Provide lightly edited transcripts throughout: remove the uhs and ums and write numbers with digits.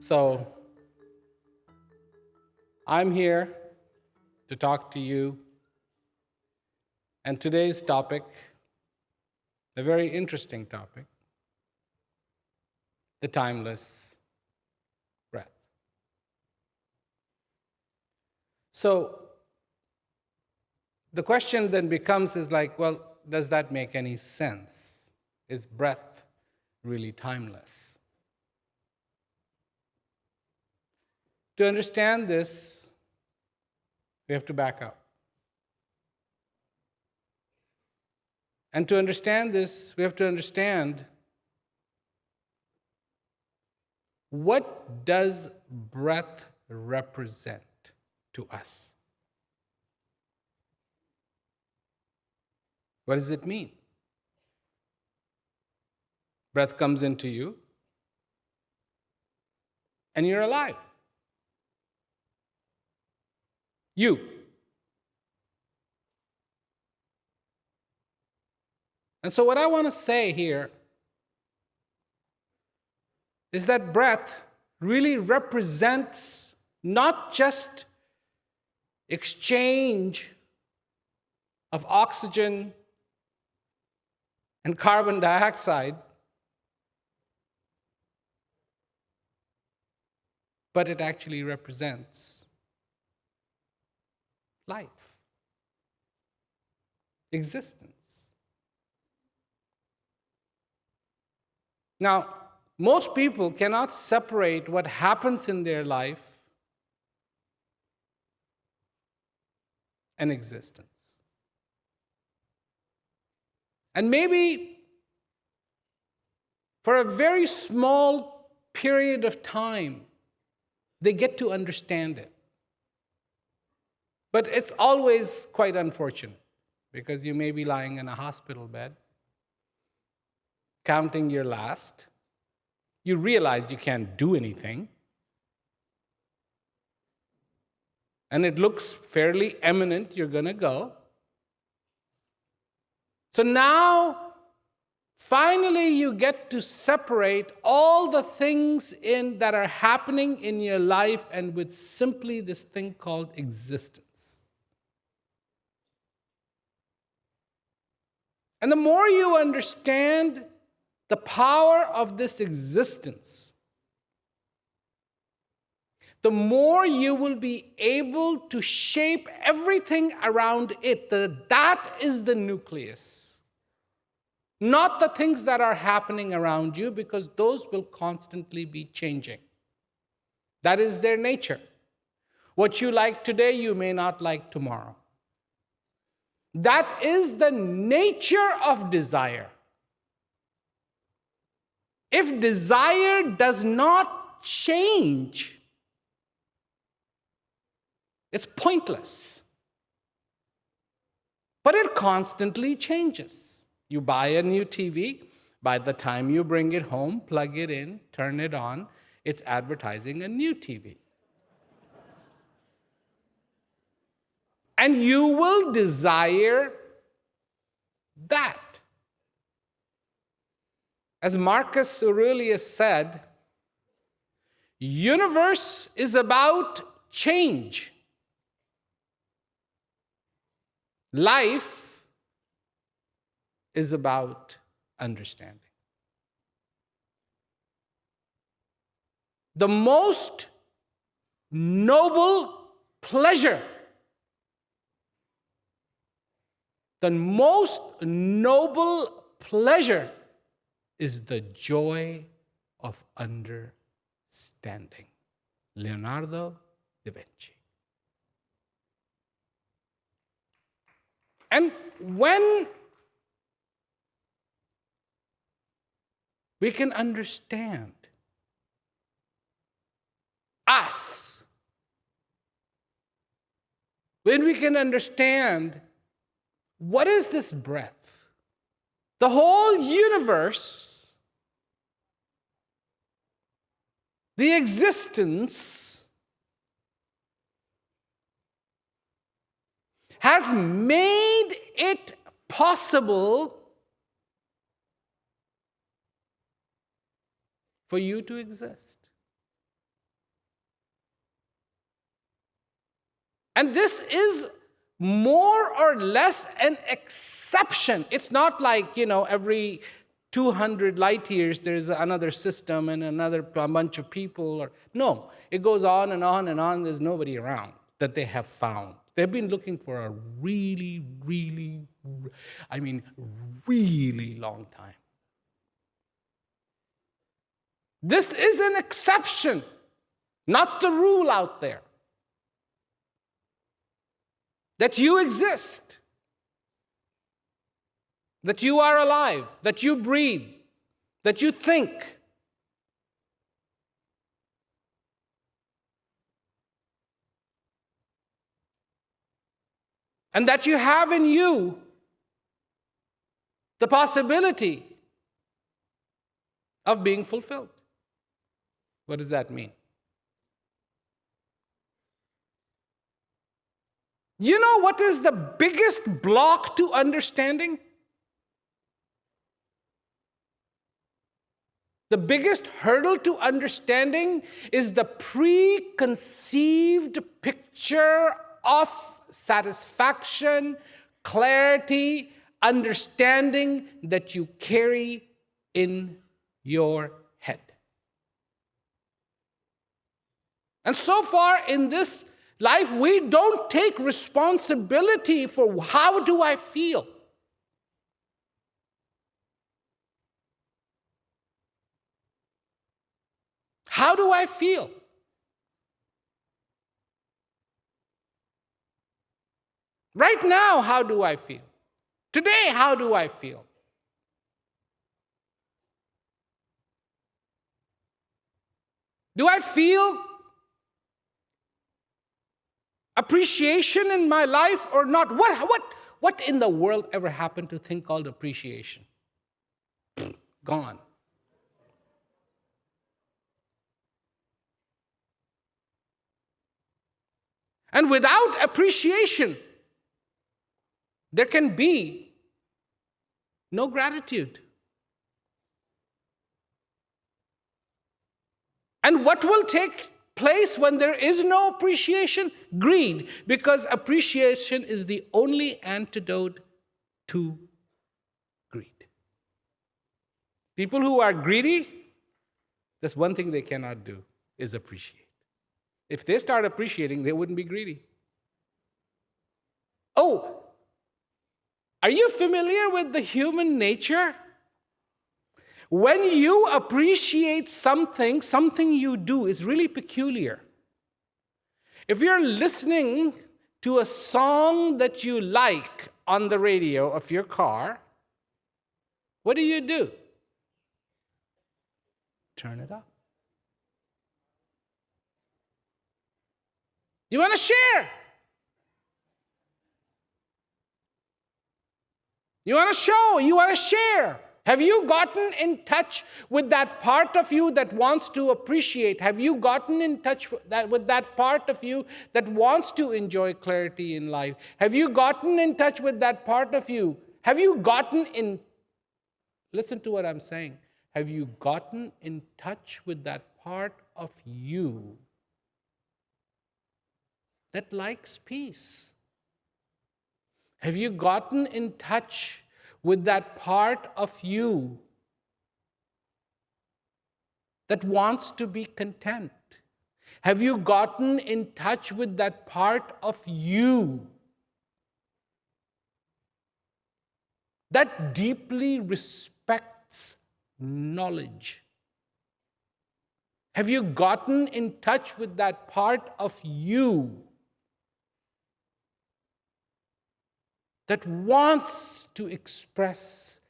So I'm here to talk to you. And today's topic, a very interesting topic, the timeless breath. So the question then becomes well, does that make any sense? Is breath really timeless? To understand this, we have to back up. And to understand this, we have to understand, what does breath represent to us? What does it mean? Breath comes into you, and you're alive. You. And so what I want to say here is that breath really represents not just exchange of oxygen and carbon dioxide, but it actually represents life, existence. Now, most people cannot separate what happens in their life and existence. And maybe for a very small period of time, they get to understand it. But it's always quite unfortunate, because you may be lying in a hospital bed, counting your last. You realize you can't do anything. And it looks fairly imminent you're going to go. So now, finally, you get to separate all the things that are happening in your life and with simply this thing called existence. And the more you understand the power of this existence, the more you will be able to shape everything around it. That is the nucleus. Not the things that are happening around you, because those will constantly be changing. That is their nature. What you like today, you may not like tomorrow. That is the nature of desire. If desire does not change, it's pointless. But it constantly changes. You buy a new TV, by the time you bring it home, plug it in, turn it on, it's advertising a new TV. And you will desire that. As Marcus Aurelius said, universe is about change. Life is about understanding. The most noble pleasure, is the joy of understanding. Leonardo da Vinci. And when we can understand us, when we can understand what is this breath, the whole universe, the existence, has made it possible for you to exist. And this is more or less an exception. It's not like, every 200 light years there's another system and a bunch of people. No, it goes on and on and on. There's nobody around that they have found. They've been looking for a really, really, really long time. This is an exception, not the rule out there. That you exist, that you are alive, that you breathe, that you think. And that you have in you the possibility of being fulfilled. What does that mean? You know what is the biggest block to understanding? The biggest hurdle to understanding is the preconceived picture of satisfaction, clarity, understanding that you carry in your head. And so far in this life, we don't take responsibility for how do I feel. How do I feel? Right now, how do I feel? Today, how do I feel? Do I feel appreciation in my life or not? What in the world ever happened to a thing called appreciation? Gone. And without appreciation, there can be no gratitude. And what will take place when there is no appreciation? Greed, because appreciation is the only antidote to greed. People who are greedy, that's one thing they cannot do, is appreciate. If they start appreciating, they wouldn't be greedy. Oh, are you familiar with the human nature? When you appreciate something you do is really peculiar. If you're listening to a song that you like on the radio of your car, what do? Turn it up. You want to share. You want to show. You want to share. Have you gotten in touch with that part of you that wants to appreciate? Have you gotten in touch with that part of you that wants to enjoy clarity in life? Have you gotten in touch with that part of you? Listen to what I'm saying. Have you gotten in touch with that part of you that likes peace? Have you gotten in touch with that part of you that wants to be content? Have you gotten in touch with that part of you that deeply respects knowledge? Have you gotten in touch with that part of you that wants to express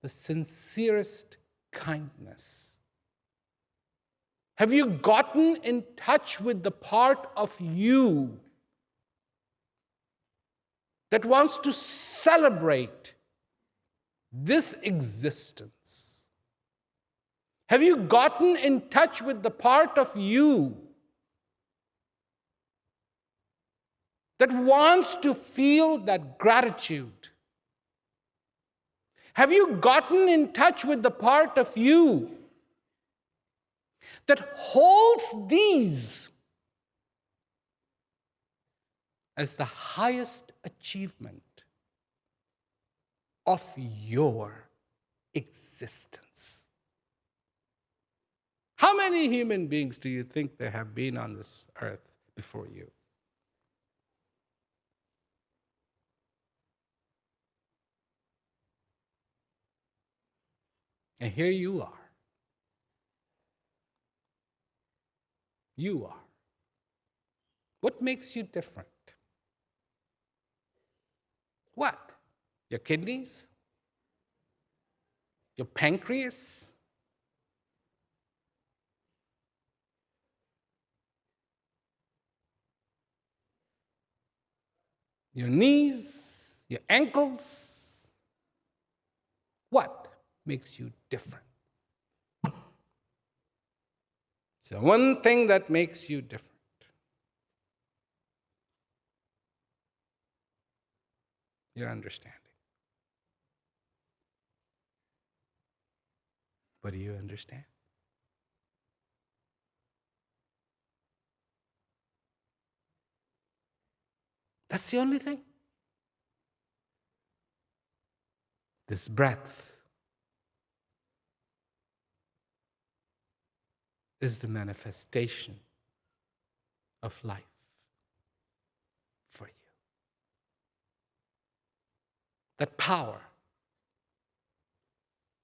the sincerest kindness? Have you gotten in touch with the part of you that wants to celebrate this existence? Have you gotten in touch with the part of you that wants to feel that gratitude? Have you gotten in touch with the part of you that holds these as the highest achievement of your existence. How many human beings do you think there have been on this earth before you? And here you are. You are. What makes you different? What? Your kidneys? Your pancreas? Your knees? Your ankles? What makes you different? So one thing that makes you different. Your understanding. What do you understand? That's the only thing. This breath is the manifestation of life for you. That power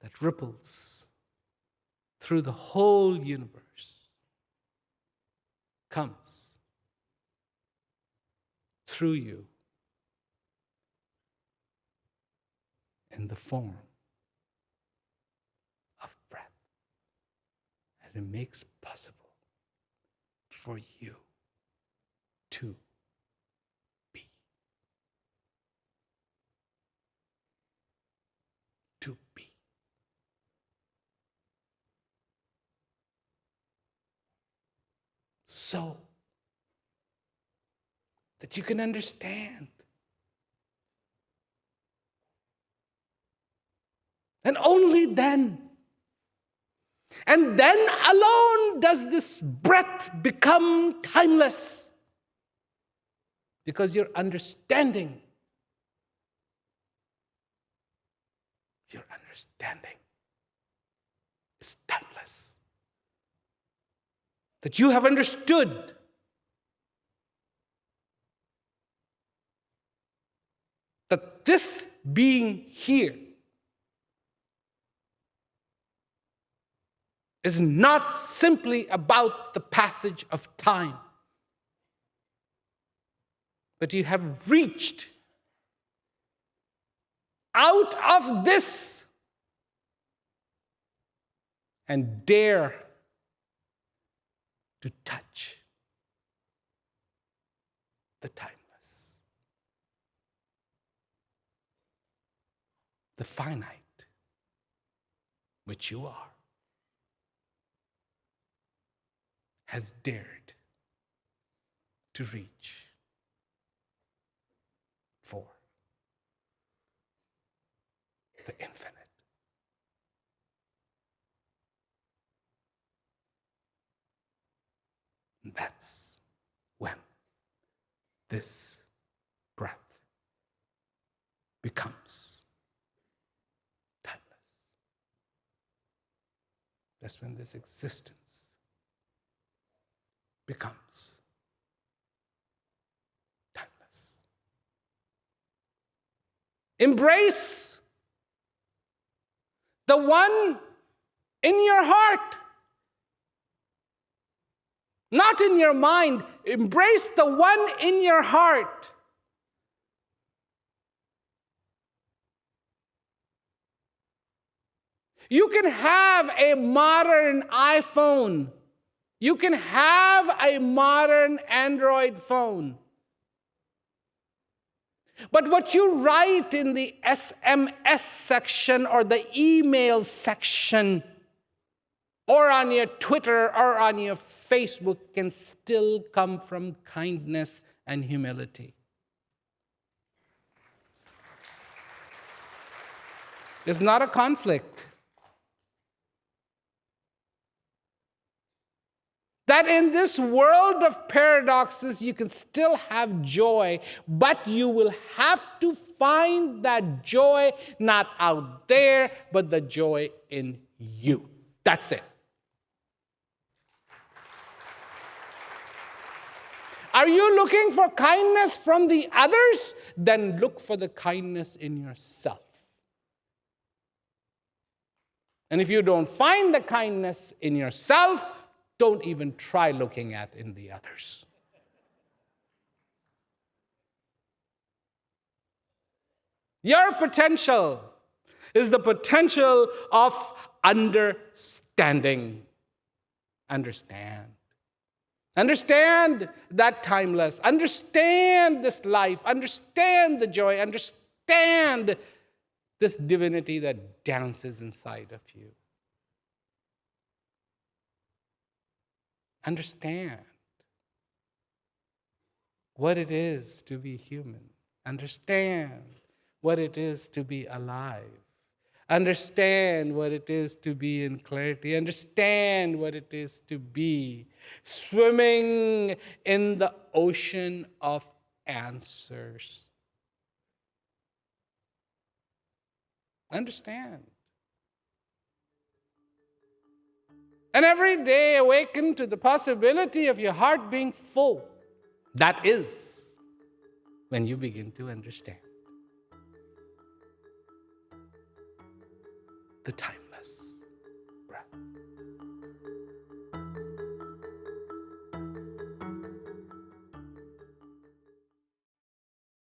that ripples through the whole universe comes through you in the form of breath. And it makes possible for you to be. To be. So that you can understand. And only then, and then alone does this breath become timeless. Because your understanding is timeless. That you have understood that this being here is not simply about the passage of time, but you have reached out of this and dare to touch the timeless, the finite, which you are, has dared to reach for the infinite. And that's when this breath becomes timeless. That's when this existence becomes timeless. Embrace the one in your heart, not in your mind. Embrace the one in your heart. You can have a modern iPhone. You can have a modern Android phone. But what you write in the SMS section or the email section or on your Twitter or on your Facebook can still come from kindness and humility. It's not a conflict. That in this world of paradoxes, you can still have joy, but you will have to find that joy not out there, but the joy in you. That's it. Are you looking for kindness from the others? Then look for the kindness in yourself. And if you don't find the kindness in yourself, don't even try looking at in the others. Your potential is the potential of understanding. Understand. Understand that timeless. Understand this life. Understand the joy. Understand this divinity that dances inside of you. Understand what it is to be human. Understand what it is to be alive. Understand what it is to be in clarity. Understand what it is to be swimming in the ocean of answers. Understand. And every day awaken to the possibility of your heart being full. That is when you begin to understand the timeless breath.